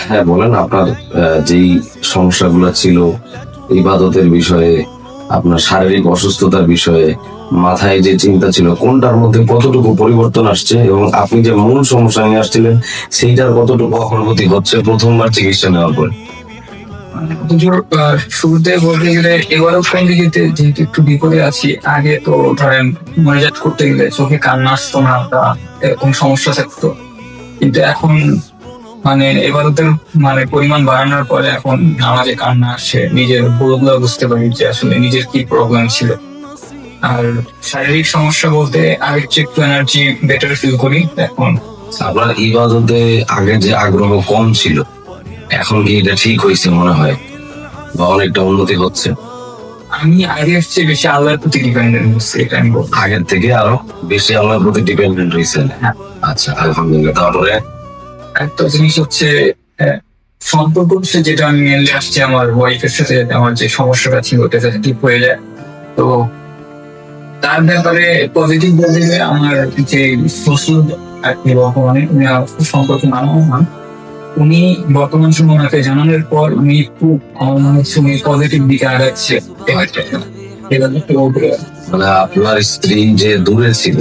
হ্যাঁ, বলেন আপনার যেই সমস্যাগুলো ছিল ইবাদতের বিষয়ে, আপনার শারীরিক অসুস্থতার বিষয়ে, মাথায় যে চিন্তা ছিল, কোনটার মধ্যে কতটুকু পরিবর্তন আসছে এবং আপনি যে মূল সমস্যা নিয়ে আসছিলেন সেইটার কতটুকু অগ্রগতি হচ্ছে প্রথমবার চিকিৎসা নেওয়ার পরে? হুজুর, শুরুতে বলতে গেলে এবারও দিকে যেহেতু একটু বিপদে আছি। আগে তো ধরেন মোনাজাত করতে গেলে চোখে কান্না আসতো না বা এরকম সমস্যা থাকতো, কিন্তু এখন এবারতের পরিমাণ বাড়ানোর পরে এখন নামাজে কান্না আসে, নিজের ভুলগুলো বুঝতে পারি যে আসলে নিজের কি প্রবলেম ছিল। আর শারীরিক সমস্যা বলতে আগের চেয়ে একটু এনার্জি বেটার ফিল করি এখন। আপনার ইবাদতে আগে যে আগ্রহ কম ছিল, এখন কি এটা ঠিক হয়েছে মনে হয় বা অনেকটা উন্নতি হচ্ছে? আমি আগের চেয়ে বেশি আল্লাহর প্রতি ডিপেন্ডেন্ট হচ্ছি, এটা আমি বলবো। আগের থেকে আরো বেশি আল্লাহর প্রতি ডিপেন্ডেন্ট হয়েছেন? হ্যাঁ। আচ্ছা, আলহামদুলিল্লাহ। তারপরে একটা জিনিস হচ্ছে, আহ, সম্পর্ক হচ্ছে যেটা আমি মেনলি আসছে আমার ওয়াইফের সাথে, আমার যে সমস্যাটা ছিল ওটা যাতে ঠিক হয়ে যায়। তো তার ব্যাপারে পজিটিভ বলতে গেলে আমার যে শ্বশুর আর কি বর্তমানে উনি আমার খুব সম্পর্ক নানাও হন, উনি বর্তমান সময় ওনাকে জানানোর পর উনি একটু আমার মনে হচ্ছে উনি পজিটিভ দিকে আগাচ্ছে। এটা একটু বলতে পারি। মানে আপনার স্ত্রী যে দূরে ছিল,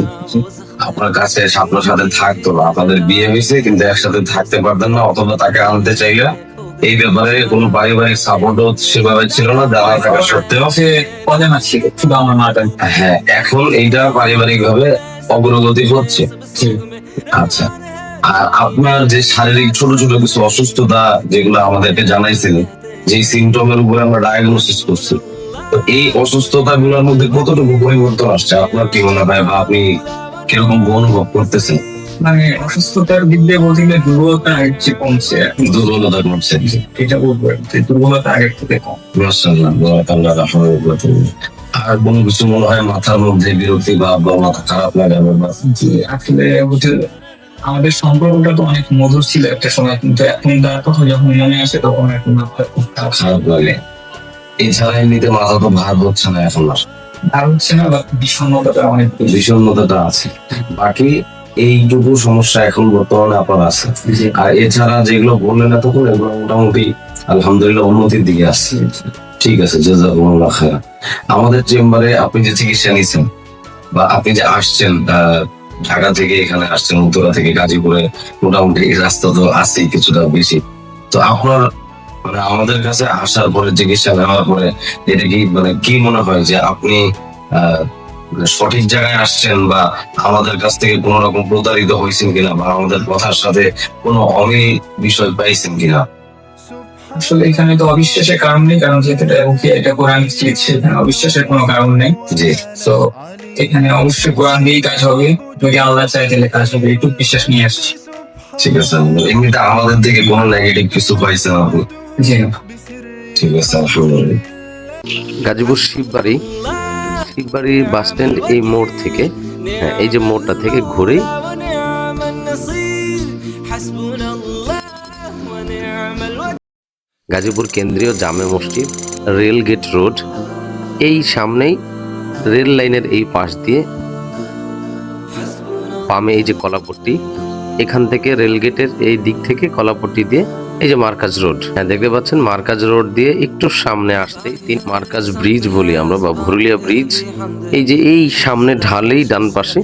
আপনার কাছে আপনার সাথে থাকতো না, আপনাদের বিয়ে হয়েছে কিন্তু একসাথে থাকতে পারতেন না, অথবা তাকে আনতে চাইলে এই ব্যাপারে কোনো পারিবারিক সাপোর্টও সেভাবে ছিল না, জানা থাকা সত্ত্বেও। সে অজানা ছিল শুধু আমার মাটা। হ্যাঁ, এখন এইটা পারিবারিক ভাবে অগ্রগতি হচ্ছে। আচ্ছা, আর আপনার যে শারীরিক ছোট ছোট কিছু অসুস্থতা যেগুলো আমাদেরকে জানাইছিলেন, যে সিমটমের উপরে আমরা ডায়াগনোসিস করছি, তো এই অসুস্থতা গুলোর মধ্যে কতটুকু পরিবর্তন আসছে আপনার কি মনে হয়, বা আপনি কিরকম অনুভব করতেছেন? অসুস্থতার দিক দিয়ে বলতে গেলে দুর্বলতা আগের চেয়ে কমছে। দুর্বলতা কমছে? এটা বলবো যে দুর্বলতা আগের থেকে কম। মাশাআল্লাহ, আল্লাহ রাহমত। আর কোনো কিছু মনে হয় মাথার মধ্যে বিরক্তি বা মাথা খারাপ লাগে? জি, আসলে আমাদের সম্পর্কটা তো অনেক মধুর ছিল একটা সময়, কিন্তু এখন তার কথা যখন মনে আসে তখন এখন মাথা খুব খারাপ লাগে। এছাড়া এমনিতে মাথা তো ভার হচ্ছে না এখন আর? আর হচ্ছে না, বা বিষণ্ণতাটা অনেক বেশি। বিষণ্ণতাটা আছে, বাকি এইটুকু সমস্যা এখন বর্তমানে আপনার আছে। আর এছাড়া যেগুলো বললেন না তখন, এগুলো মোটামুটি আলহামদুলিল্লাহ উন্নতির দিকে আসছে। ঠিক আছে, জাযাকুমুল্লাহ খায়রান। আমাদের চেম্বারে আপনি যে চিকিৎসা নিচ্ছেন বা আপনি যে আসছেন, ঢাকা থেকে এখানে আসছেন, উত্তরা থেকে গাজীপুরে, মোটামুটি রাস্তা তো আছেই কিছুটা বেশি। তো আপনার আমাদের কাছে আসার পরে, চিকিৎসা নেওয়ার পরে, এটা কি কি মনে হয় যে আপনি আহ সঠিক জায়গায় আসছেন, বা আমাদের কাছ থেকে কোন রকম প্রতারিত হয়েছেন কিনা, বা আমাদের কথার সাথে কোনো অমিল বিষয় পাইছেন কিনা? আসলে এখানে তো অবিশ্বাসের কারণ নেই, কারণ যেহেতু এটা কোরআন চিকিৎসা, এখানে অবিশ্বাসের কোনো কারণ নেই। জি। তো এখানে অবশ্যই কোরআন দিয়েই কাজ হবে, যদি আল্লাহ চায় তাহলে কাজ হবে, একটু বিশ্বাস নিয়ে আসছি। ঠিক আছে, এমনিতে আমাদের থেকে কোনো নেগেটিভ কিছু পাইছেন আপনি? জি না। ঠিক আছে, আলহামদুলিল্লাহ। গাজীপুর শিববাড়ি বাস স্ট্যান্ড, এই মোড় থেকে, হ্যাঁ, এই যে মোড়টা থেকে ঘুরেই গাজীপুর কেন্দ্রীয় জামে মসজিদ, রেল গেট রোড, এই সামনেই রেল লাইনের এই পাশ দিয়ে বামে এই যে কলাপট্টি, এখান থেকে রেল গেটের এই দিক থেকে কলাপট্টি দিয়ে এই যে মার্কাজ রোড, হ্যাঁ দেখতে পাচ্ছেন, মার্কাজ রোড দিয়ে একটু সামনে আসতেই মার্কাজ ব্রিজ বলি আমরা, বা ভুরুলিয়া ব্রিজ, এই যে এই সামনে ঢালেই ডান পাশে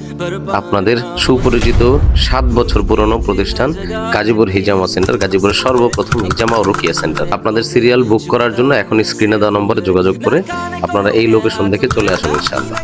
আপনাদের সুপরিচিত 7 বছর পুরনো প্রতিষ্ঠান গাজীপুর হিজামা সেন্টার, গাজীপুরের সর্বপ্রথম হিজামা ও রুকিয়া সেন্টার। আপনাদের সিরিয়াল বুক করার জন্য এখন স্ক্রিনে দেওয়া নম্বরে যোগাযোগ করে আপনারা এই লোকেশন দেখে চলে আসুন ইনশাআল্লাহ।